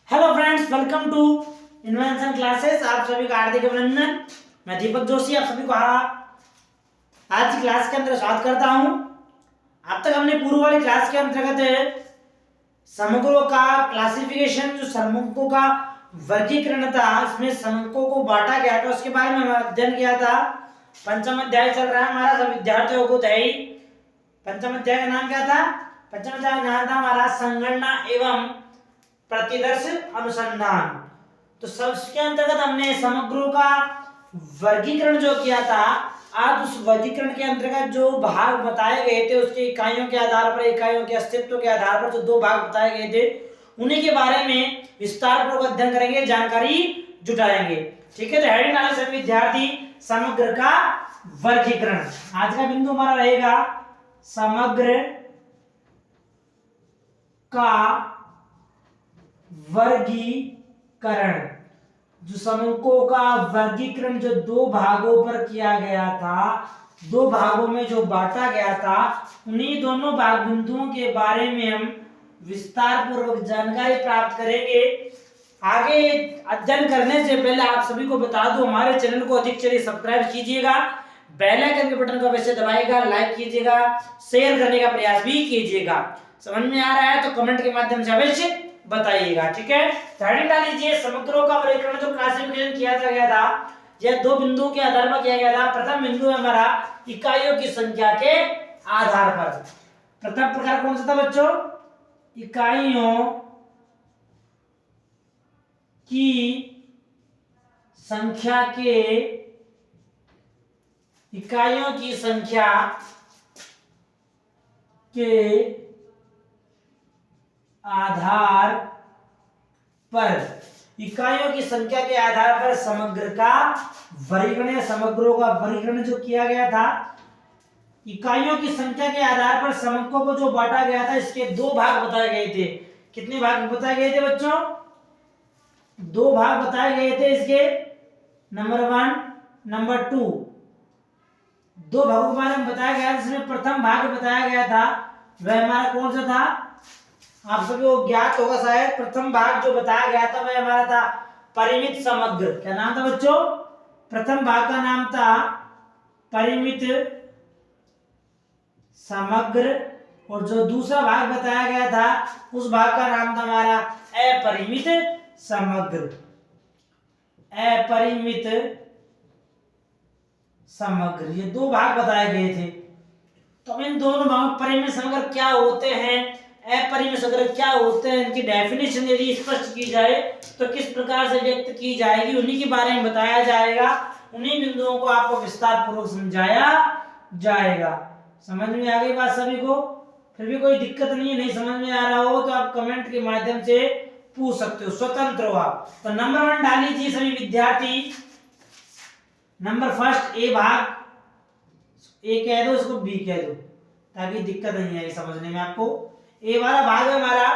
Hello friends, welcome to invention classes. आप सभी का हार्दिक अभिनंदन। मैं दीपक जोशी आप सभी को आज की क्लास के अंदर स्वागत करता हूं। अब तक हमने पूर्व वाली क्लास के अंतर्गत समकों का क्लासिफिकेशन, जो समकों का वर्गीकरण था, इसमें समकों को बांटा गया था, उसके बारे में अध्ययन किया था। पंचम अध्याय चल रहा है हमारा, सब विद्यार्थियों को तय। पंचम अध्याय का नाम क्या था? पंचम अध्याय का नाम था हमारा संगणना एवं प्रतिदर्श अनुसंधान। तो सबके अंतर्गत हमने समग्रों का वर्गीकरण जो किया था। आज उस वर्गीकरण के अंतर्गत जो भाग बताए गए थे, उसके इकाइयों के आधार पर, इकाइयों के अस्तित्व के आधार पर जो दो भाग बताए गए थे, उन्हीं के बारे में विस्तार पूर्वक अध्ययन करेंगे, जानकारी जुटाएंगे। ठीक है, तो हेडिंग डाले सभी विद्यार्थी, समग्र का वर्गीकरण। आज का बिंदु हमारा रहेगा समग्र का वर्गीकरण। जो समकों का वर्गीकरण जो दो भागों पर किया गया था, दो भागों में जो बांटा गया था, उन्हीं दोनों भाग बिंदुओं के बारे में हम विस्तार पूर्वक जानकारी प्राप्त करेंगे। आगे अध्ययन करने से पहले आप सभी को बता दूं, हमारे चैनल को अधिक से अधिक सब्सक्राइब कीजिएगा, बेल आइकन के बटन को अवश्य दबाइएगा, लाइक कीजिएगा, शेयर करने का प्रयास भी कीजिएगा। समझ में आ रहा है तो कमेंट के माध्यम से अवश्य बताइएगा। ठीक है, हेडिंग डाल लीजिए, समग्रों का वर्गीकरण जो क्लासिफिकेशन किया गया था, यह दो बिंदुओं के आधार पर किया गया था। प्रथम बिंदु है हमारा इकाइयों की संख्या के आधार पर। प्रथम प्रकार कौन सा था बच्चों? इकाइयों की संख्या के इकाइयों की संख्या के आधार पर, इकाइयों की संख्या के आधार पर समग्र का वर्गीकरण, समग्रों का वर्गीकरण जो किया गया था। इकाइयों की संख्या के आधार पर समकों को जो बांटा गया था, इसके दो भाग बताए गए थे। कितने भाग बताए गए थे बच्चों? दो भाग बताए गए थे इसके, नंबर 1, नंबर 2। दो भागों के बारे में बताया गया, जिसमें प्रथम भाग बताया गया था वह हमारा कौन सा था? आप सभी को ज्ञात होगा शायद। प्रथम भाग जो बताया गया था वह हमारा था परिमित समग्र। क्या नाम था बच्चों? प्रथम भाग का नाम था परिमित समग्र, और जो दूसरा भाग बताया गया था उस भाग का नाम था हमारा अपरिमित समग्र। अपरिमित समग्र, ये दो भाग बताए गए थे। तो इन दोनों भागों, परिमित समग्र क्या होते हैं, अपरिमित समग्र क्या होते हैं, इनकी डेफिनेशन यदि स्पष्ट की जाए तो किस प्रकार से व्यक्त की जाएगी, उन्हीं के बारे में बताया जाएगा। उन्हीं बिंदुओं को आपको विस्तार पूर्वक समझाया जाएगा। समझ में आ गई बात सभी को? फिर भी कोई दिक्कत नहीं है, नहीं समझ में आ रहा हो तो आप कमेंट के माध्यम से पूछ सकते हो, स्वतंत्र हो आप। तो नंबर 1 डाल लीजिए सभी विद्यार्थी। नंबर फर्स्ट ए भाग, ए कह दो, इसको बी कह दो, ताकि दिक्कत नहीं आएगी समझने में आपको। ए वाला भाग है हमारा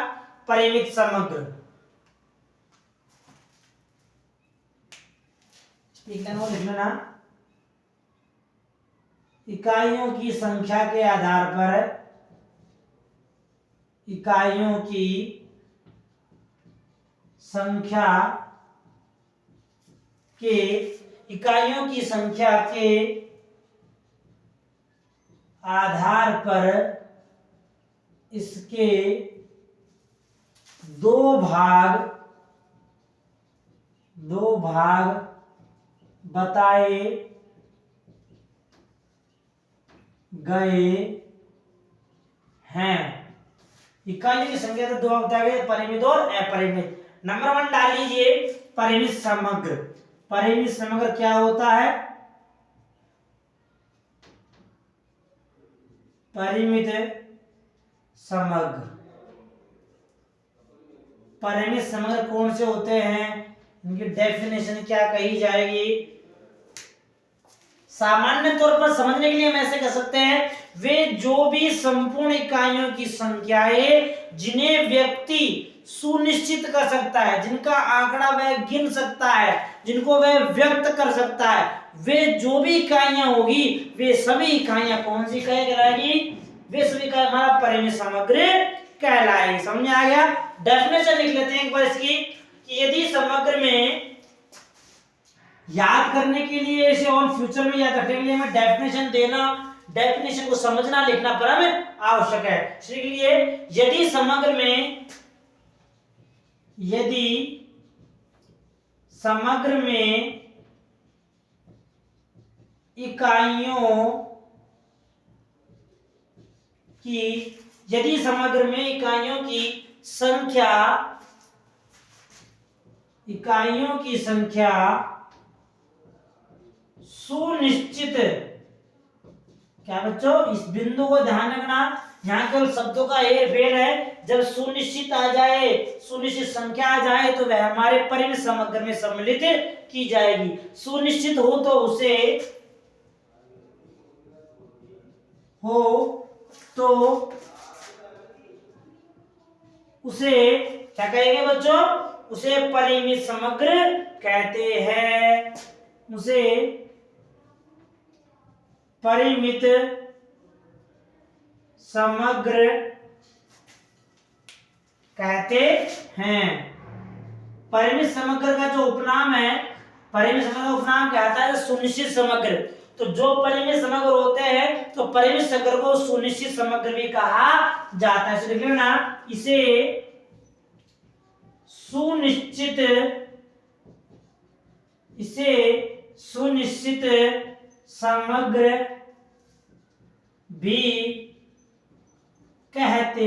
परिमित समग्र। लिख लेना, इकाइयों की संख्या के आधार पर, इकाइयों की संख्या के, इकाइयों की संख्या के आधार पर इसके दो भाग बताए गए हैं। इकाइयों की संख्या तो दो भाग बताए गए, परिमित और अपरिमित। नंबर 1 डाल लीजिए परिमित समग्र। परिमित समग्र क्या होता है? परिमित समग्र, परिमित समग्र कौन से होते हैं, इनकी डेफिनेशन क्या कही जाएगी? सामान्य तौर पर समझने के लिए हम ऐसे कह सकते हैं, वे जो भी संपूर्ण इकाइयों की संख्याएं जिन्हें व्यक्ति सुनिश्चित कर सकता है, जिनका आंकड़ा वह गिन सकता है, जिनको वह व्यक्त कर सकता है, वे जो भी इकाइयां होगी, वे सभी इकाइयां कौन सी इकाई कहलाएगी? वे सभी इकाई हमारा परिमित समग्र कहलाएगी। समझ में आ गया? डेफिनेशन लिख लेते हैं एक बार इसकी। कि यदि समग्र में याद करने के लिए इसे और फ्यूचर में याद रखने के लिए हमें डेफिनेशन देना, डेफिनेशन को समझना लिखना पर हमें आवश्यक है। इसलिए यदि समग्र में इकाइयों की संख्या सुनिश्चित, क्या बच्चों इस बिंदु को ध्यान रखना, यहाँ केवल शब्दों का हेरफेर है। जब सुनिश्चित आ जाए, सुनिश्चित संख्या आ जाए तो वह हमारे परिमित समग्र में सम्मिलित की जाएगी। सुनिश्चित हो तो उसे क्या कहेंगे बच्चों? उसे परिमित समग्र कहते हैं। उसे परिमित समग्र कहते हैं। परिमित समग्र का जो उपनाम है, परिमित समग्र का उपनाम कहता है सुनिश्चित समग्र। तो जो परिमित समग्र होते हैं तो परिमित समग्र को सुनिश्चित समग्र भी कहा जाता है। लिख लेना, इसे सुनिश्चित समग्र भी कहते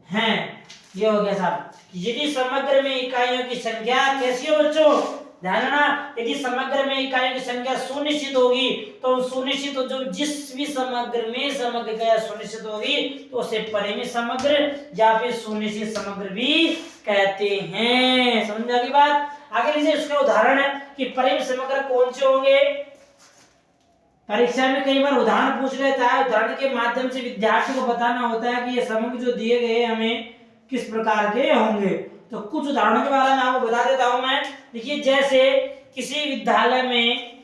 हैं। ये हो गया साहब। यदि समग्र में इकाइयों की संख्या कैसी हो बच्चों? ध्यान रखना, यदि समग्र में इकाइयों की संख्या सुनिश्चित होगी तो सुनिश्चित हो जो जिस भी समग्र में समग्र इकाई सुनिश्चित होगी तो उसे परिमित समग्र या फिर सुनिश्चित समग्र भी कहते हैं। समझ आ गई बात? आगे लीजिए, इसका उदाहरण है कि परिमित समग्र कौन से होंगे। परीक्षा में कई बार उदाहरण पूछ लेता है, उदाहरण के माध्यम से विद्यार्थी को बताना होता है कि ये समग्र जो दिए गए हमें किस प्रकार के होंगे। तो कुछ उदाहरणों के बारे में आपको बता देता हूं मैं। देखिए, जैसे किसी विद्यालय में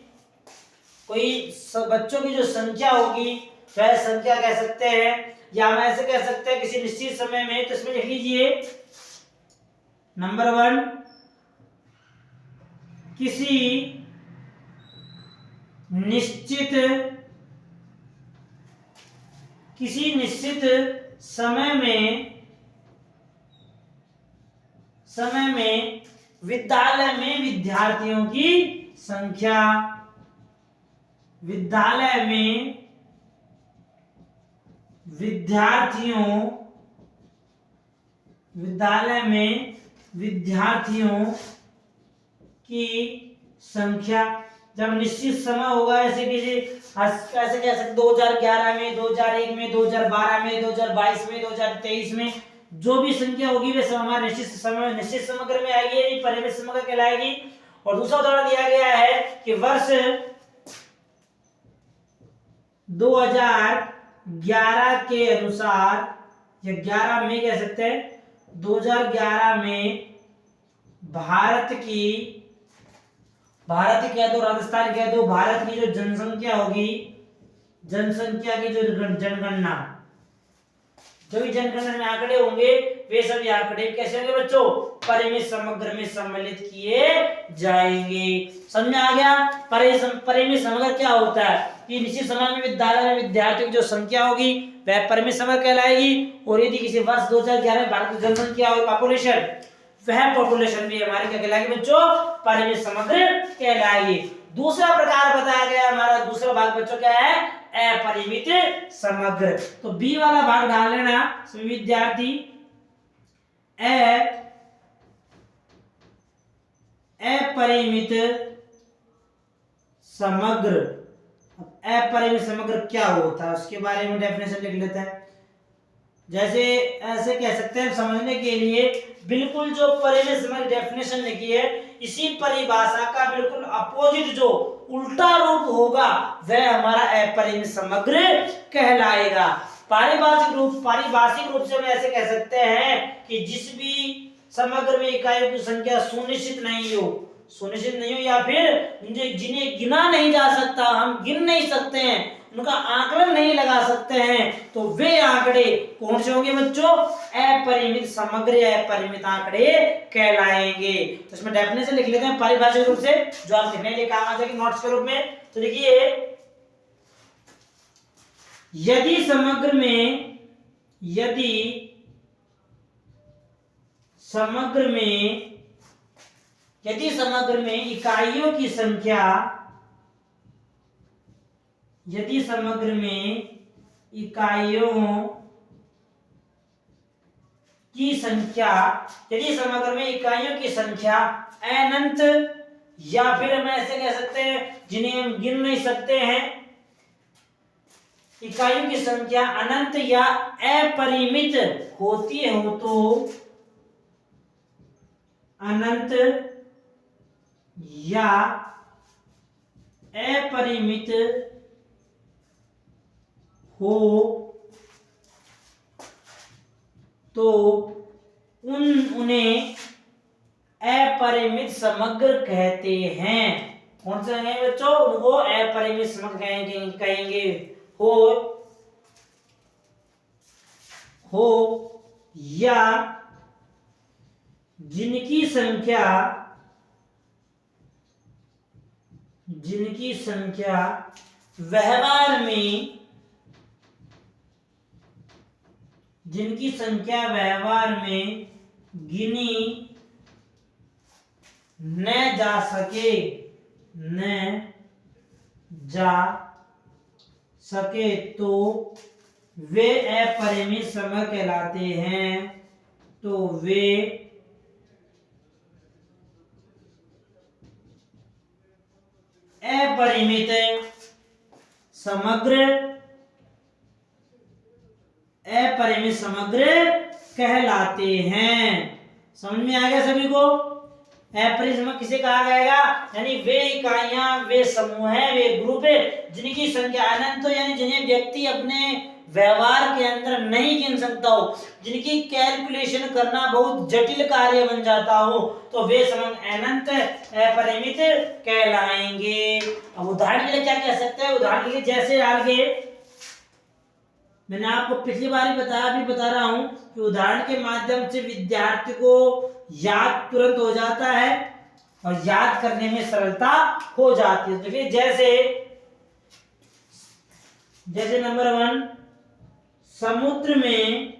कोई बच्चों की जो संख्या होगी वह संख्या कह सकते हैं, या हम ऐसे कह सकते हैं किसी निश्चित समय में। तो इसमें लिख लीजिए नंबर 1, किसी निश्चित समय में विद्यालय में विद्यार्थियों की संख्या, विद्यालय में विद्यार्थियों की संख्या जब निश्चित समय होगा, ऐसे कैसे कह सकते 2011 में, 2001 में, 2012 में, 2022 में, 2023 में जो भी संख्या होगी वे सब हमारे निश्चित समग्र में आएगी, परिमित समग्र कहलाएगी। और दूसरा उदाहरण दिया गया है कि वर्ष 2011 के अनुसार, या 11 में कह सकते हैं, 2011 में भारत की कह दो, राजस्थान कह दो, भारत की जो जनसंख्या होगी, जनसंख्या की जो जनगणना, जो भी जनगणना में आंकड़े होंगे वे सभी आंकड़े कैसे होंगे बच्चों? परिमित समग्र में सम्मिलित किए जाएंगे। समझ में आ गया? परिमित समग्र क्या होता है कि निश्चित समय में विद्यालय में विद्यार्थियों की जो संख्या होगी वह परिमित समग्र कहलाएगी। और यदि किसी वर्ष 2011 में भारत की जनसंख्या और पॉपुलेशन, वह पॉपुलेशन भी हमारी क्या कहलाएगी बच्चों? परिमित समग्र कहलाएगी। दूसरा प्रकार बताया गया हमारा, दूसरा भाग बच्चों क्या है? अपरिमित समग्र। तो बी वाला भाग डाल लेना सभी विद्यार्थी। अपरिमित समग्र। अपरिमित समग्र क्या होता है उसके बारे में डेफिनेशन लिख लेते हैं। जैसे ऐसे कह सकते हैं समझने के लिए, बिल्कुल जो परिमित समग्र डेफिनेशन लिखी है इसी परिभाषा का बिल्कुल अपोजिट जो उल्टा रूप होगा वह हमारा अपरिमित समग्र कहलाएगा। पारिभाषिक रूप से हम ऐसे कह सकते हैं कि जिस भी समग्र में इकाइयों की संख्या सुनिश्चित नहीं हो या फिर जिन्हें गिना नहीं जा सकता, हम गिन नहीं सकते हैं, उनका आकलन नहीं लगा सकते हैं, तो वे आंकड़े कौन से होंगे बच्चों? अपरिमित समग्र या अपरिमित आंकड़े कहलाएंगे। तो इसमें डेफिनेशन लिख लेते हैं पारिभाषिक रूप से, जो आप लिखने के लिए काम आ जाएगी नोट्स के रूप में। तो देखिए, यदि समग्र में इकाइयों की संख्या, यदि समग्र में इकाइयों की संख्या अनंत, या फिर हम ऐसे कह सकते हैं जिन्हें हम गिन नहीं सकते हैं, इकाइयों की संख्या अनंत या अपरिमित होती हो, तो अनंत या अपरिमित हो तो उन्हें अपरिमित समग्र कहते हैं। कौन से कहेंगे बच्चों? उनको अपरिमित समग्र कहेंगे। हो या जिनकी संख्या व्यवहार में गिनी न जा सके तो वे अपरिमित समग्र कहलाते हैं। तो वे अपरिमित समग्र कहलाते हैं। समझ में आ गया सभी को? अपरिमित समग्र किसे कहा जाएगा? यानी वे इकाइयां, वे समूह है, वे ग्रुप है जिनकी संख्या अनंत हो, यानी जिन्हें व्यक्ति अपने व्यवहार के अंदर नहीं गिन सकता हो, जिनकी कैलकुलेशन करना बहुत जटिल कार्य बन जाता हो, तो वे समग्र अनंत अपरिमित कहलाएंगे। अब उदाहरण के लिए क्या कह सकते हैं? उदाहरण के लिए जैसे आगे मैंने आपको पिछली बार ही बता रहा हूं कि उदाहरण के माध्यम से विद्यार्थी को याद तुरंत हो जाता है और याद करने में सरलता हो जाती है। देखिए, जैसे नंबर 1, समुद्र में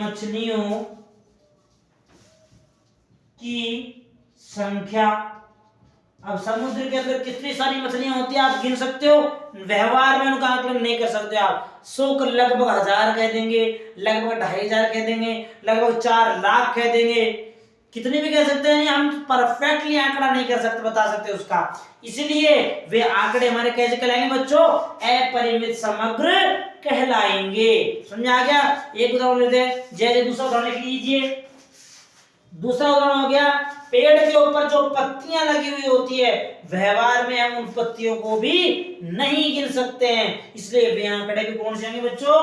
मछलियों की संख्या। अब समुद्र के अंदर कितनी सारी मछलियां होती है आप गिन सकते हो? व्यवहार में उनका आकलन नहीं कर सकते आप। 100 को लगभग 1000 कह देंगे, लगभग 2500 कह देंगे, लगभग 4 लाख कह देंगे, कितने भी कह सकते हैं, हम परफेक्टली आंकड़ा नहीं कर सकते, बता सकते उसका। इसलिए वे आंकड़े हमारे कैसे कहलाएंगे बच्चों? अपरिमित समग्र कहलाएंगे। समझ आ गया? एक उदाहरण लेते हैं, जैसे दूसरा उदाहरण लिख लीजिए। दूसरा उदाहरण हो गया, पेड़ के ऊपर जो पत्तियां लगी हुई होती है, व्यवहार में हम उन पत्तियों को भी नहीं गिन सकते हैं, इसलिए वे आंकड़े भी कौन से होंगे बच्चों?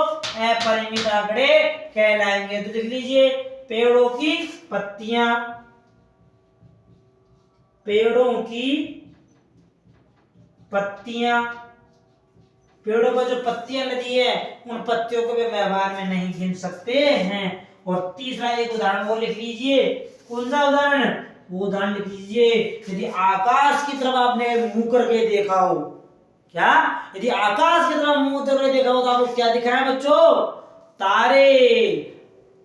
अपरिमित आंकड़े कहलाएंगे। तो लिख लीजिए, पेड़ों की पत्तियां, पेड़ों पर जो पत्तियां लगी है, उन पत्तियों को भी व्यवहार में नहीं गिन सकते हैं। और तीसरा एक उदाहरण और लिख लीजिए। कौन सा उदाहरण? वो उदाहरण लिख लीजिए, यदि आकाश की तरफ आपने मुंह करके देखा हो, क्या? यदि आकाश की तरफ मुंह करके देखा हो तो आपको क्या दिखा है बच्चों? तारे।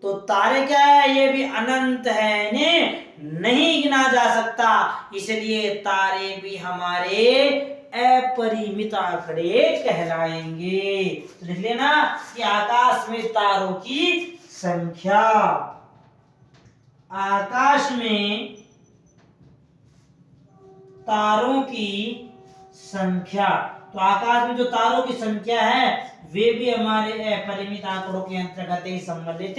तो तारे क्या है? ये भी अनंत है, इन्हें नहीं गिना जा सकता, इसलिए तारे भी हमारे अपरिमित आंकड़े कहलाएंगे। तो लिख लेना कि आकाश में तारों की संख्या, आकाश में तारों की संख्या, तो आकाश में जो तारों की संख्या है वे भी हमारे अपरिमित आंकड़ों के अंतर्गत ही सम्मिलित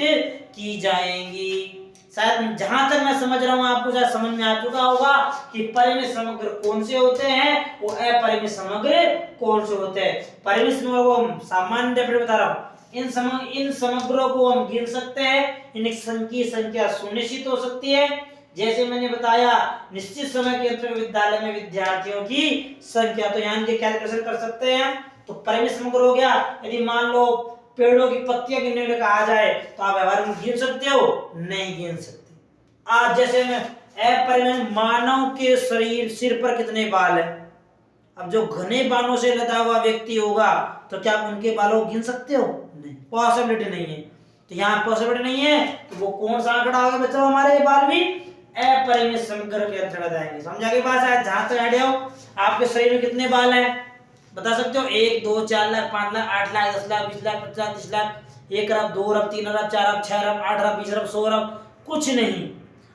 की जाएंगी। शायद जहां तक मैं समझ रहा हूं आपको शायद समझ में आ चुका होगा कि परिमित समग्र कौन से होते हैं, वो अपरिमित समग्र कौन से होते हैं। परिमित समग्र को सामान्य डेफिनेशन बता रहा हूं, इन समग्रों को हम गिन सकते हैं। इनकी संख्या सुनिश्चित हो सकती है। जैसे मैंने बताया, निश्चित समय के अंतर्गत विद्यालय में विद्यार्थियों की संख्या, तो यहाँ इनके कैलकुलेशन कर सकते हैं। तो परिमित समग्र हो गया। यदि मान लो पेड़ों की पत्तियां गिनने के लिए कहा जाए तो आप व्यवहार में गिन सकते हो? नहीं गिन सकते। आज जैसे में अपरिमित, मानव के सिर पर कितने बाल है? अब जो घने बालों से लदा हुआ व्यक्ति होगा तो क्या आप उनके बालों को गिन सकते हो? नहीं, पॉसिबिलिटी नहीं है। तो यहाँ पॉसिबिलिटी नहीं है, तो वो कौन सा आंकड़ा होगा बच्चों? हमारे बाल भी अपरिमित समग्र के अंतर्गत आएंगे। समझा के पास है? जहां तक आइडिया हो, आपके शरीर में कितने बाल हैं बता सकते हो? 1, 2, 4 लाख, 5 लाख, 8 लाख, 10 लाख, 20 लाख, 50, 30 लाख, 1 अरब, 2 अरब, 3 अरब, 4 अरब, 6 अरब, 8 अरब, 20 अरब, 100 अरब, कुछ नहीं।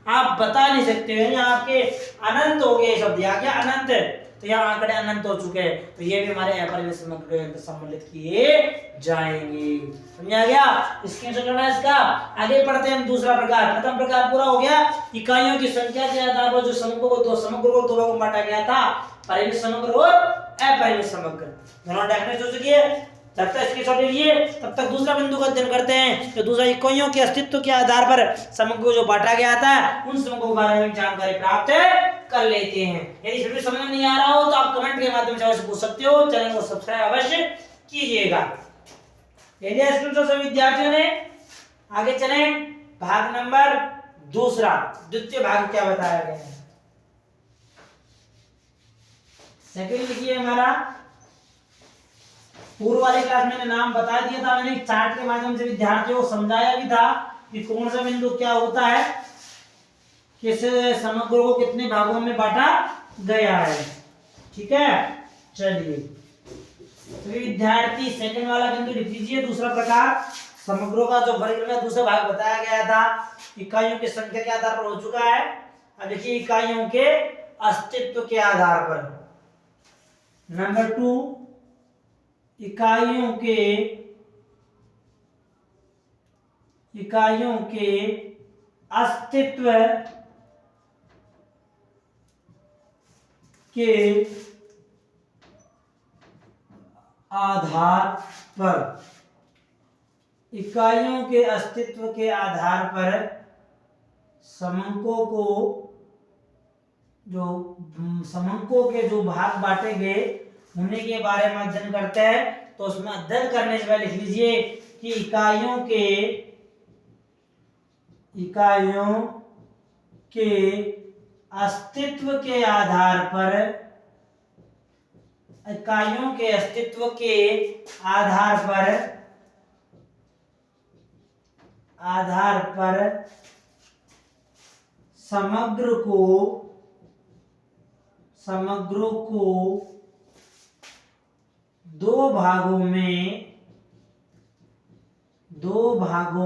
आप बता नहीं सकते हो, आपके अनंत हो गए शब्द। यहाँ क्या अनंत है? तो यहाँ आंकड़े अनंत हो चुके हैं, तो ये भी हमारे अपरिमित समग्र के सम्मिलित किए जाएंगे। समझा गया? स्क्रीनशॉट लेना है इसका। आगे पढ़ते हैं हम दूसरा प्रकार। प्रथम प्रकार पूरा हो गया। इकाइयों की संख्या के आधार पर जो समग्र को दो भागों में बांटा गया था, परिमित समग्र और अपरिमित समग्र। दोनों डेफिनेशन हो चुकी है। जब तक स्क्रीनशॉट ले लिए तब तक दूसरा बिंदु का अध्ययन करते हैं। तो दूसरा, इकाइयों के अस्तित्व के आधार पर समग्र को जो बांटा गया था, उन समग्रों के बारे में जानकारी प्राप्त कर लेते हैं। यदि फिर भी समझ में नहीं आ रहा हो तो आप कमेंट के माध्यम से अवश्य पूछ सकते हो। चैनल को सब्सक्राइब अवश्य कीजिएगा। विद्यार्थियों ने आगे चले, भाग नंबर दूसरा, द्वितीय भाग क्या बताया गया है? सेकंड लिखिए हमारा। पूर्व वाले क्लास में नाम बता दिया था मैंने, चार्ट के माध्यम से विद्यार्थियों को समझाया भी था कि कौन सा बिंदु क्या होता है, किस समग्र को कितने भागों में बांटा गया है। ठीक है, चलिए तो विद्यार्थी सेकंड वाला बिंदु लिख लीजिए। दूसरा प्रकार, समग्रों का जो वर्गीकरण का दूसरा भाग बताया गया था, इकाइयों की संख्या के आधार पर हो चुका है। अब देखिए, इकाइयों के अस्तित्व के आधार पर। नंबर 2, इकाइयों के अस्तित्व के आधार पर, इकाइयों के अस्तित्व के आधार पर समंकों के जो भाग बांटे गए होने के बारे में अध्ययन करते हैं। तो उसमें अध्ययन करने से पहले लिख लीजिए कि इकाइयों के अस्तित्व के आधार पर, इकाइयों के अस्तित्व के आधार पर समग्रों को दो भागों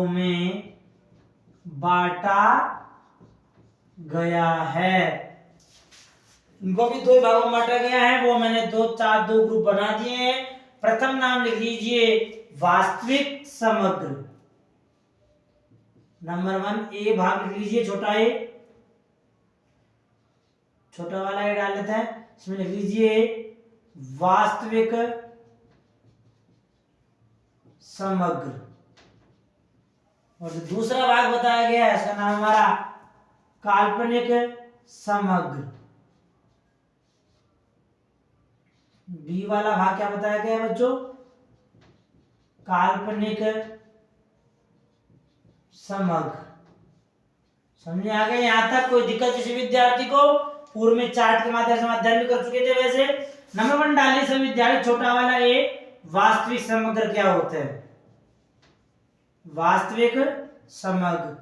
में बांटा गया है। इनको भी दो भागों में बांटा गया है, वो मैंने दो ग्रुप बना दिए हैं। प्रथम नाम लिख लीजिए वास्तविक समग्र। नंबर 1 ए भाग लिख लीजिए, छोटा ए, छोटा वाला ए डाल लेते हैं। इसमें लिख लीजिए वास्तविक समग्र। और जो दूसरा भाग बताया गया है, इसका नाम हमारा काल्पनिक समग्र। बी वाला भाग क्या बताया गया है बच्चों? काल्पनिक समग्र। समझे आ गए यहां तक? कोई दिक्कत किसी विद्यार्थी को? पूर्व में चार्ट के माध्यम से अध्ययन भी कर चुके थे वैसे। नंबर 1 डालिए सभी विद्यार्थी, छोटा वाला ए, वास्तविक समग्र क्या होता है? वास्तविक समग्र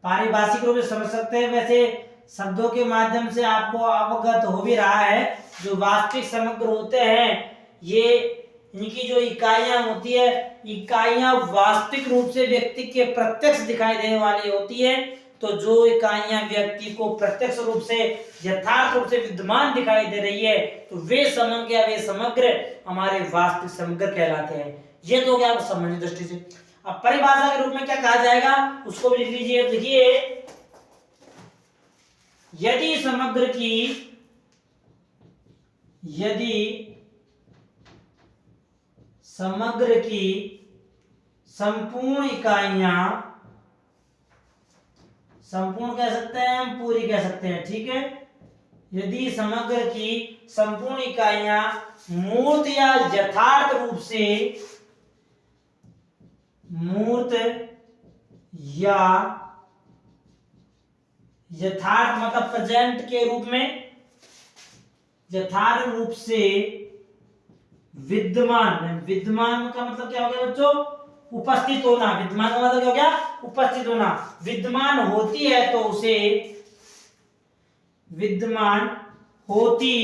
पारिभाषिक रूप से समझ सकते हैं, वैसे शब्दों के माध्यम से आपको अवगत हो भी रहा है। जो वास्तविक समग्र होते हैं, ये इनकी जो इकाइयां होती है, इकाइयां वास्तविक रूप से व्यक्ति के प्रत्यक्ष दिखाई देने वाली होती है। तो जो इकाइयां व्यक्ति को प्रत्यक्ष रूप से, यथार्थ रूप से विद्यमान दिखाई दे रही है, तो वे समग्र या वे समग्र हमारे वास्तविक समग्र कहलाते हैं। ये तो क्या संबंधित दृष्टि से। अब परिभाषा के रूप में क्या कहा जाएगा उसको भी लिख लीजिए। देखिए, यदि संपूर्ण इकाइयां, संपूर्ण कह सकते हैं हम, पूरी कह सकते हैं, ठीक है। यदि समग्र की संपूर्ण इकाइयां मूर्त या यथार्थ रूप से, मूर्त या यथार्थ मतलब प्रेजेंट के रूप में, यथार्थ रूप से विद्यमान, विद्यमान का मतलब क्या हो गया बच्चों, उपस्थित होना, विद्यमान का मतलब क्या हो गया, उपस्थित होना, विद्यमान होती है तो उसे, विद्यमान होती,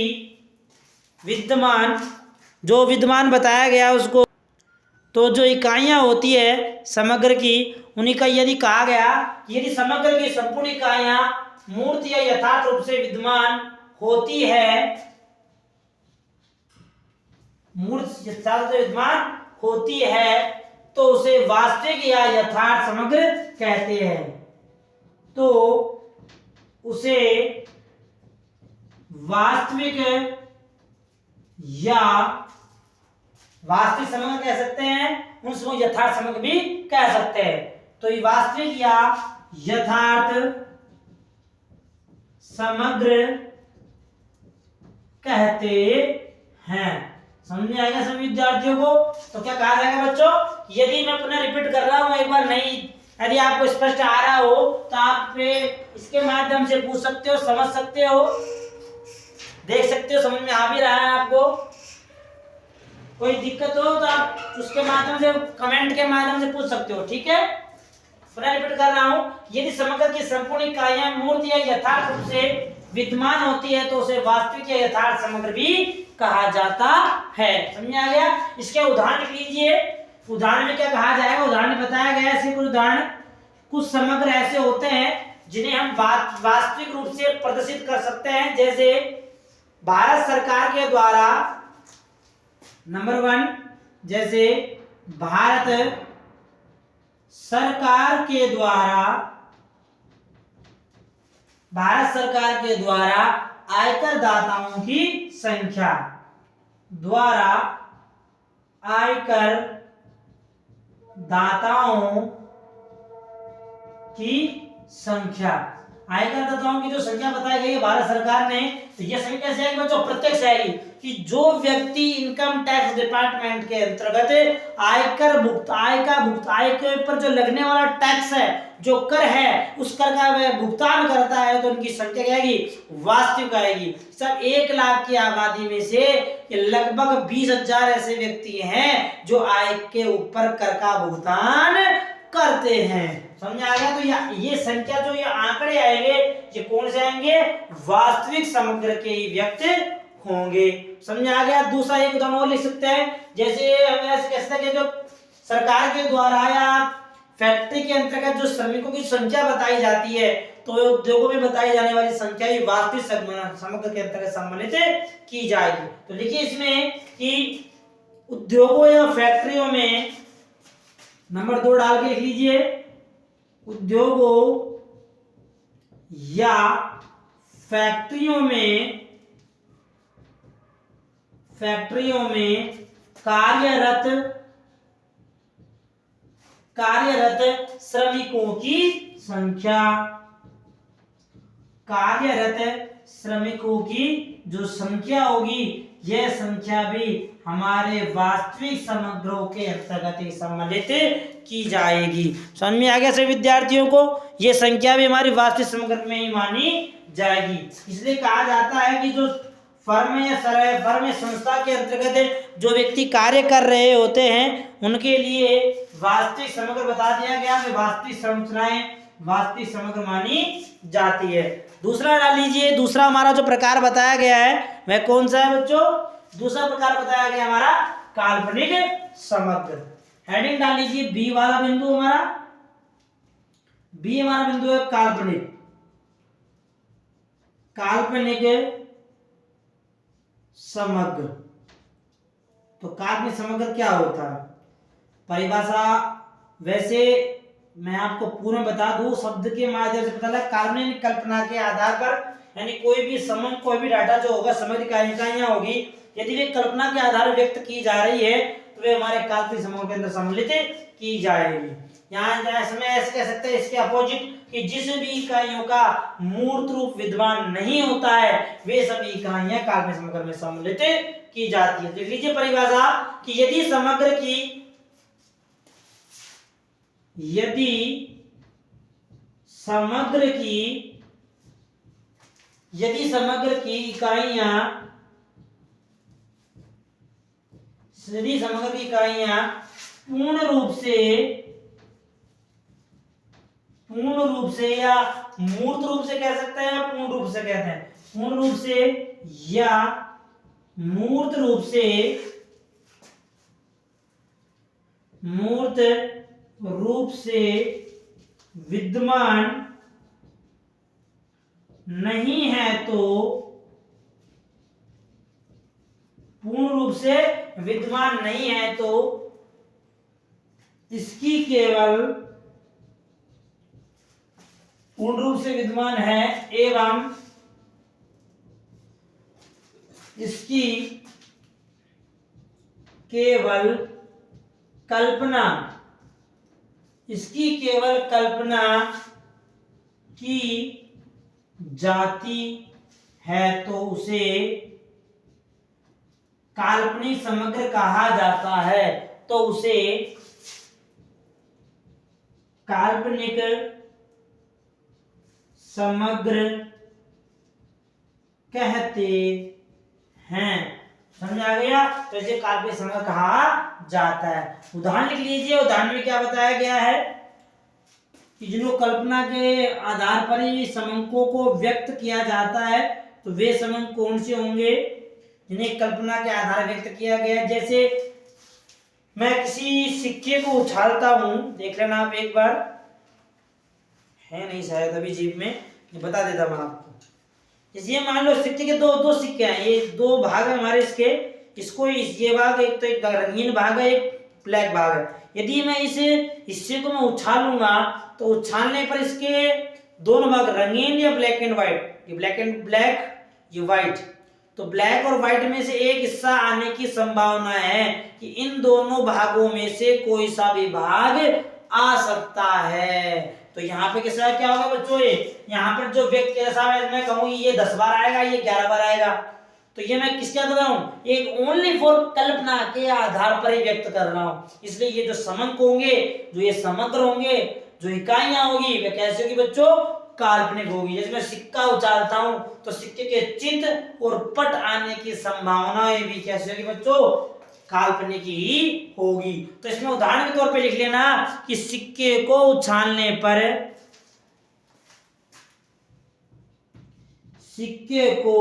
विद्यमान जो विद्यमान बताया गया उसको, तो जो इकाइयां होती है समग्र की, उन्हीं का यदि कहा गया, यदि समग्र की संपूर्ण इकाइयां मूर्त या यथार्थ रूप से विद्यमान होती है, मूर्त यथार्थ से विद्यमान होती है, तो उसे वास्तविक या यथार्थ समग्र कहते हैं। तो उसे वास्तविक या वास्तविक समग्र कह सकते हैं, उसको यथार्थ समग्र भी कह सकते हैं। तो ये वास्तविक या यथार्थ समग्र कहते हैं। समझ में आएगा सभी विद्यार्थियों को? तो क्या कहा जाएगा बच्चों, यदि मैं पुनः रिपीट कर रहा हूं एक बार, नहीं यदि आपको स्पष्ट आ रहा हो तो आप इसके माध्यम से पूछ सकते हो, समझ सकते हो, देख सकते हो समझ में आ भी रहा है आपको। कोई दिक्कत हो तो आप उसके माध्यम से, कमेंट के माध्यम से पूछ सकते हो, ठीक है। पुनः रिपीट कर रहा हूं, यदि समग्र की संपूर्ण इकाइयां मूर्त या यथार्थ रूप से विद्यमान होती है तो उसे वास्तविक या यथार्थ समग्र भी कहा जाता है। समझ में आ गया? इसके उदाहरण लीजिए, उदाहरण में क्या कहा जाएगा, उदाहरण में बताया गया है, ऐसे कुछ उदाहरण, कुछ समग्र ऐसे होते हैं जिन्हें हम वास्तविक रूप से प्रदर्शित कर सकते हैं। जैसे भारत सरकार के द्वारा, नंबर 1, जैसे भारत सरकार के द्वारा, भारत सरकार के द्वारा आयकर दाताओं की संख्या, द्वारा आयकर दाताओं की संख्या, आयकर दाताओं की जो संख्या बताई गई है भारत सरकार ने, तो यह संख्या कैसे आएगी बच्चों, प्रत्यक्ष आएगी कि जो व्यक्ति इनकम टैक्स डिपार्टमेंट के अंतर्गत आय के ऊपर जो लगने वाला टैक्स है, जो कर है, उस कर का वह भुगतान करता है, तो उनकी संख्या क्या आएगी, वास्तविक आएगी। सब 1 लाख की आबादी में से लगभग 20,000 ऐसे व्यक्ति हैं जो आय के ऊपर कर का भुगतान करते हैं। समझ आ गया? तो ये संख्या जो ये आंकड़े आएंगे, ये कौन से आएंगे, वास्तविक समग्र के ही व्यक्त होंगे। समझ आ गया? दूसरा एक उदाहरण और लिख सकते हैं, जैसे हम ऐसे कह सकते हैं कि जो सरकार के द्वारा या फैक्ट्री के अंतर्गत जो श्रमिकों की संख्या बताई जाती है, तो उद्योगों में बताई जाने वाली संख्या ही वास्तविक समग्र के अंतर्गत सम्मिलित की जाएगी। तो लिखिए इसमें कि उद्योगों या फैक्ट्रियों में, नंबर 2 डाल के लिख लीजिए, उद्योगों या फैक्ट्रियों में कार्यरत श्रमिकों की संख्या, कार्यरत श्रमिकों की जो संख्या होगी, यह संख्या भी हमारे वास्तविक समग्रों के अंतर्गत ही सम्मिलित की जाएगी। समझ में आ गया सभी विद्यार्थियों को? यह संख्या भी हमारी वास्तविक समग्र में ही मानी जाएगी। इसलिए कहा जाता है कि जो फर्म या संस्था के अंतर्गत जो व्यक्ति कार्य कर रहे होते हैं, उनके लिए वास्तविक समग्र बता दिया गया कि वास्तविक संरचनाएं वास्तविक समग्र मानी जाती है। दूसरा डाल लीजिए, दूसरा हमारा जो प्रकार बताया गया है वह कौन सा है बच्चों? दूसरा प्रकार बताया गया हमारा काल्पनिक समग्र। हेडिंग डाल लीजिए, बी वाला बिंदु हमारा, बी हमारा बिंदु है काल्पनिक समग्र। तो काल्पनिक समग्र क्या होता है? परिभाषा वैसे मैं आपको पूर्ण बता दूं, शब्द के माध्यम से पता लगा, काल्पनिक कल्पना के आधार पर, यानी कोई भी डाटा जो होगा, समग्र इकाइयां होगी, यदि वे कल्पना के आधार पर व्यक्त की जा रही है तो वे हमारे काल्पनिक समूह के अंदर सम्मिलित की जाएगी। यहाँ इसमें ऐसे कह सकते हैं इसके अपोजिट कि जिस भी इकाइयों का मूर्त रूप विद्यमान नहीं होता है वे सभी इकाइयां काल्पनिक समग्र में सम्मिलित की जाती है। देख लीजिए परिभाषा कि यदि समग्र की इकाइयां पूर्ण रूप से या मूर्त रूप से कह सकते हैं या पूर्ण रूप से कहते हैं, पूर्ण रूप से या मूर्त रूप से विद्यमान नहीं है तो पूर्ण रूप से विद्यमान नहीं है तो इसकी केवल पूर्ण रूप से विद्यमान है एवं इसकी केवल कल्पना की जाती है तो उसे काल्पनिक समग्र कहा जाता है। तो उसे काल्पनिक समग्र कहते हैं। समझ आ गया? तो इसे काल्पनिक समग्र कहा जाता है। उदाहरण लिख लीजिए। उदाहरण में क्या बताया गया है कि जिनको कल्पना के आधार पर ही समंकों को व्यक्त किया जाता है तो वे समंक कौन से होंगे जिन्हें कल्पना के आधार व्यक्त किया गया है। जैसे मैं किसी सिक्के को उछालता हूं, देख लेना आप एक बार, है नहीं शायद अभी जेब में, ये बता देता मैं आपको। जैसे ये मान लो सिक्के के दो सिक्के हैं, ये दो भाग है हमारे इसके, इसको ये भाग एक तो एक रंगीन भाग है, एक ब्लैक भाग है। यदि मैं इस हिस्से को मैं उछालूंगा तो उछालने पर इसके दोनों भाग रंगीन या ब्लैक एंड व्हाइट, ये ब्लैक एंड ब्लैक, ये व्हाइट, तो ब्लैक और व्हाइट में से एक हिस्सा आने की संभावना है कि इन दोनों भागों में से कोई सा भी भाग आ सकता है। तो यहाँ पे किसका क्या होगा बच्चों, ये यहाँ पर जो व्यक्त कैसा है, मैं कहूँ ये 10 बार आएगा, ये 11 बार आएगा, तो ये मैं किसके कर रहा हूँ, एक ओनली फॉर कल्पना के आधार पर ही व्यक्त कर रहा हूँ। इसलिए ये जो समंक होंगे, जो ये समग्र होंगे, जो इकाइयां होगी वे कैसे होगी बच्चों, काल्पनिक होगी। जैसे मैं सिक्का उछालता हूं तो सिक्के के चित और पट आने की संभावनाएं भी कैसे होगी बच्चों, काल्पनिक ही होगी। तो इसमें उदाहरण के तौर पे लिख लेना कि सिक्के को उछालने पर, सिक्के को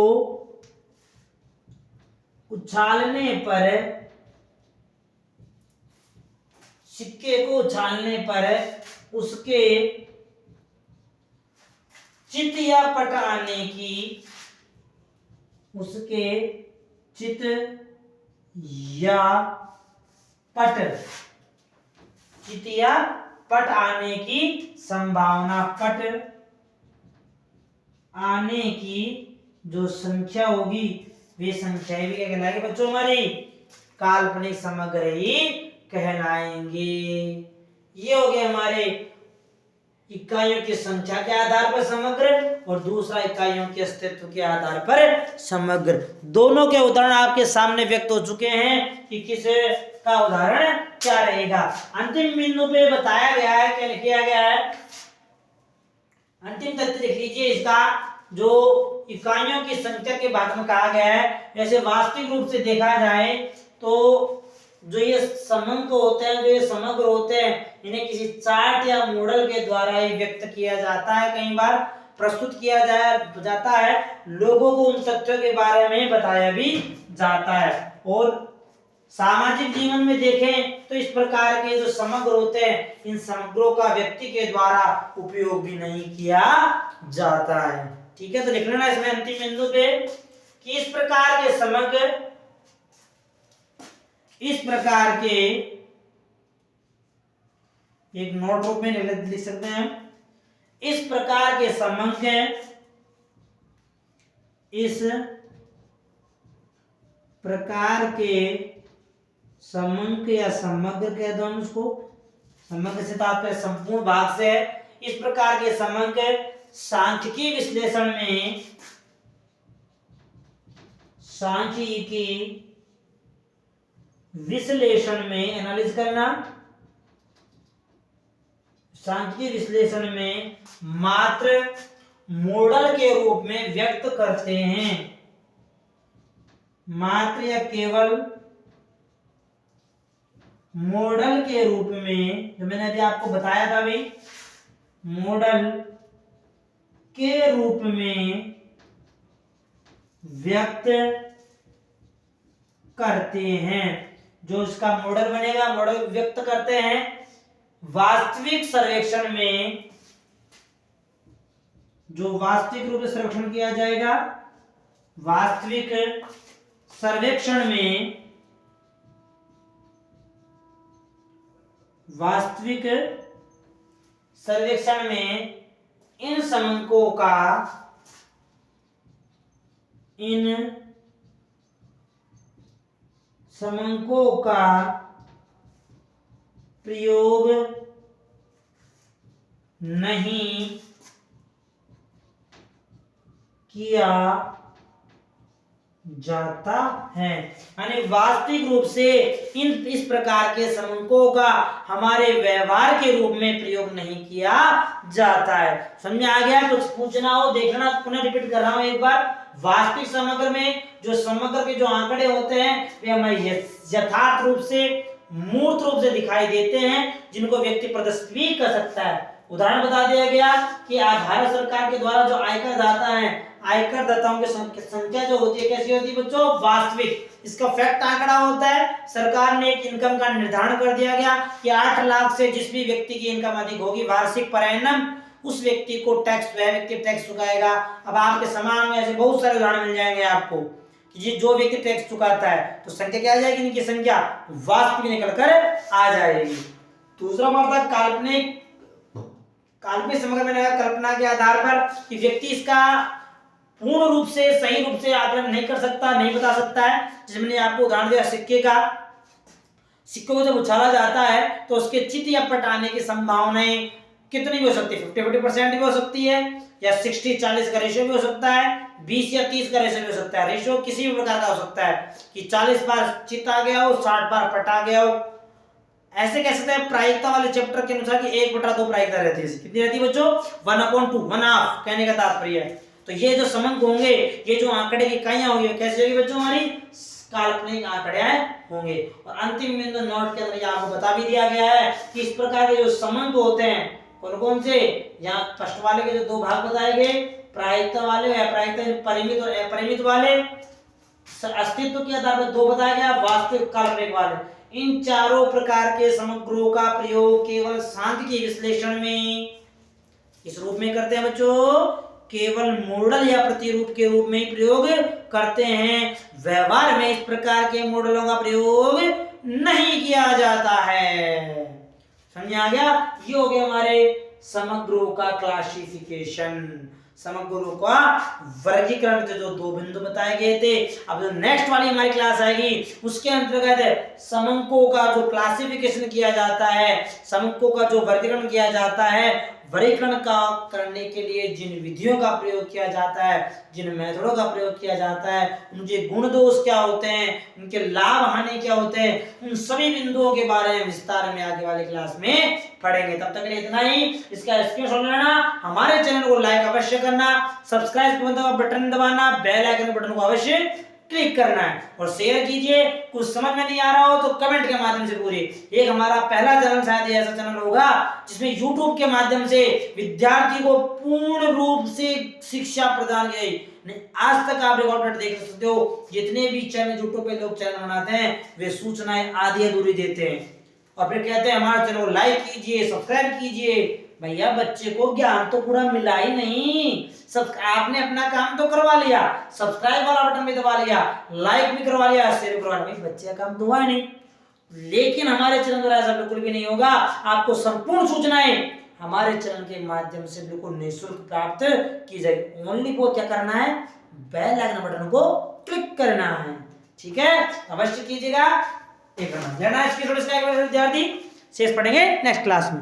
उछालने पर उसके चित या पट आने की, उसके चित या पट आने की संभावना, पट आने की जो संख्या होगी वे संख्याएं भी क्या कहलाएंगी बच्चों, हमारी काल्पनिक समग्र ही कहलाएंगे। ये हो गए हमारे इकाइयों की संख्या के आधार पर समग्र और दूसरा इकाइयों के अस्तित्व के आधार पर समग्र। दोनों के उदाहरण आपके सामने व्यक्त हो चुके हैं कि किस का उदाहरण क्या रहेगा। अंतिम बिंदु पे बताया गया है, क्या किया गया है, अंतिम तथ्य लिख लीजिए इसका, जो इकाइयों की संख्या के बारे में कहा गया है। जैसे वास्तविक रूप से देखा जाए तो जो ये समंक होते हैं, जो ये समग्र होते हैं, इन्हें किसी चार्ट या मॉडल के द्वारा ही व्यक्त किया जाता है, कई बार प्रस्तुत किया जाता है, लोगों को उन तथ्यों के बारे में बताया भी जाता है। और सामाजिक जीवन में देखें तो इस प्रकार के जो समग्र होते हैं, इन समग्रों का व्यक्ति के द्वारा उपयोग भी नहीं किया जाता है। ठीक है, तो लिख लेना इसमें अंतिम बिंदु पे कि इस प्रकार के एक नोट रूप में लिख सकते हैं, इस प्रकार के समंक या समग्र कह दो हम उसको, समग्र से तात्पर्य संपूर्ण भाग से है। इस प्रकार के समंक सांख्यिकी विश्लेषण में, सांख्यिकी विश्लेषण में एनालिसिस करना, सांख्यिकी विश्लेषण में मात्र मॉडल के रूप में व्यक्त करते हैं, मात्र या केवल मॉडल के रूप में, जो मैंने अभी आपको बताया था भाई, मॉडल के रूप में व्यक्त करते हैं। जो इसका मॉडल बनेगा, मॉडल व्यक्त करते हैं वास्तविक सर्वेक्षण में, जो वास्तविक रूप से सर्वेक्षण किया जाएगा, वास्तविक सर्वेक्षण में, वास्तविक सर्वेक्षण में इन समंकों का, इन समंकों का प्रयोग नहीं किया जाता है। यानी वास्तविक रूप से इस प्रकार के समंकों का हमारे व्यवहार के रूप में प्रयोग नहीं किया जाता है। समझ में आ गया? कुछ पूछना हो देखना, पुनः रिपीट कर रहा हूं एक बार। वास्तविक समग्र में जो समग्र के जो आंकड़े होते हैं वे हमें यथार्थ रूप से, मूर्त रूप से दिखाई देते हैं, जिनको व्यक्ति प्रदर्शित भी कर सकता है। उदाहरण बता दिया गया कि भारत सरकार के द्वारा जो आयकर दाता है, आयकर दाताओं की संख्या जो होती है कैसी होती है बच्चों? वास्तविक। इसका फैक्ट आंकड़ा होता है। सरकार ने एक इनकम का निर्धारण कर दिया गया कि 8 लाख से जिस भी व्यक्ति की इनकम अधिक होगी वार्षिक पर एनम, उस व्यक्ति को टैक्स, वह व्यक्ति टैक्स चुकाएगा। अब आपके समान में ऐसे बहुत सारे उदाहरण मिल जाएंगे आपको कि जो व्यक्ति टैक्स चुकाता है तो संख्या क्या आ जाएगी? इनकी संख्या वास्तविक निकल कर आ जाएगी। दूसरा मतलब काल्पनिक। काल्पनिक समग्र में कल्पना के आधार पर कि व्यक्ति इसका पूर्ण रूप से, सही रूप से आकलन नहीं कर सकता, नहीं बता सकता है। जैसे मैंने आपको उदाहरण दिया सिक्के का, सिक्के को जब उछाला जाता है तो उसके चित या पट आने की संभावनाएं कितनी भी हो सकती है? 50-50% भी हो सकती है, या 60-40 का रेशियो भी हो सकता है, 20 या 30 का रेशियो भी हो सकता है। रेशियो किसी भी प्रकार का हो सकता है कि 40 बार चित आ गया हो, 60 बार पट आ गया हो। ऐसे कह सकते हैं प्रायिकता वाले चैप्टर के अनुसार कि 1/2 प्रायिकता रहती है। कितनी रहती है बच्चों? 1/2, 1/2 कहने का तात्पर्य है। तो ये जो समंक होंगे, ये जो आंकड़े की इकाइयां होंगी, कैसे होगी बच्चों? हमारी काल्पनिक आंकड़े होंगे। और अंतिम बिंदु नोट के अंदर आपको बता भी दिया गया है कि इस प्रकार के जो समंक होते हैं कौन कौन से, यहाँ फर्स्ट वाले के जो 2 भाग बताए गए, प्रायिकता वाले, अप्रायिकता, परिमित और अपरिमित वाले, अस्तित्व के आधार पर 2 बताया गया, वास्तविक, काल्पनिक वाले। इन चारों प्रकार के समग्रों का प्रयोग केवल सांख्यिकी विश्लेषण में इस रूप में करते हैं बच्चों, केवल मॉडल या प्रतिरूप के रूप में ही प्रयोग करते हैं। व्यवहार में इस प्रकार के मॉडलों का प्रयोग नहीं किया जाता है। समझ आ गया? ये हो गया हमारे समग्रों का क्लासिफिकेशन, समग्रों का वर्गीकरण के जो 2 बिंदु बताए गए थे। अब जो नेक्स्ट वाली हमारी क्लास आएगी उसके अंतर्गत समंकों का जो क्लासिफिकेशन किया जाता है, समंकों का जो वर्गीकरण किया जाता है, वर्गीकरण का करने के लिए जिन विधियों का प्रयोग किया जाता है, जिन मेथडों का प्रयोग किया जाता है, उनके गुण दोष क्या होते हैं, उनके लाभ हानि क्या होते हैं, उन सभी बिंदुओं के बारे में विस्तार में आगे वाले क्लास में पढ़ेंगे। तब तक के लिए इतना ही। इसका स्क्रीनशॉट लेना, हमारे चैनल को लाइक अवश्य करना, सब्सक्राइब बटन दबाना, बेल आइकन बटन को अवश्य क्लिक करना है और शेयर कीजिए। कुछ समझ में नहीं आ रहा हो तो कमेंट के माध्यम से पूरी। एक हमारा पहला चैनल शायद ऐसा चैनल होगा जिसमें YouTube के माध्यम से विद्यार्थी को पूर्ण रूप से शिक्षा प्रदान की गई। आज तक आप रिकॉर्डेड देख सकते हो, जितने भी चैनल YouTube पे लोग चैनल बनाते हैं वे सूचनाएं आधी अधूरी देते हैं और फिर कहते हैं हमारे चैनल को लाइक कीजिए, सब्सक्राइब कीजिए। भैया बच्चे को ज्ञान तो पूरा मिला ही नहीं। सब आपने अपना काम तो करवा लिया, सब्सक्राइब वाला बटन भी दबा लिया, लाइक भी करवा लिया, शेयर करवा लिया, बच्चे का काम तो हुआ नहीं। लेकिन हमारे चैनल द्वारा ऐसा बिल्कुल भी नहीं होगा। आपको संपूर्ण सूचनाएं हमारे चैनल के माध्यम से बिल्कुल निःशुल्क प्राप्त की जाएगी। ओनली को क्या करना है? बेल आइकन बटन को क्लिक करना है। ठीक है, अवश्य कीजिएगा। एक लेना इसकी थोड़ी सा विद्यार्थी शेष पढ़ेंगे नेक्स्ट क्लास में।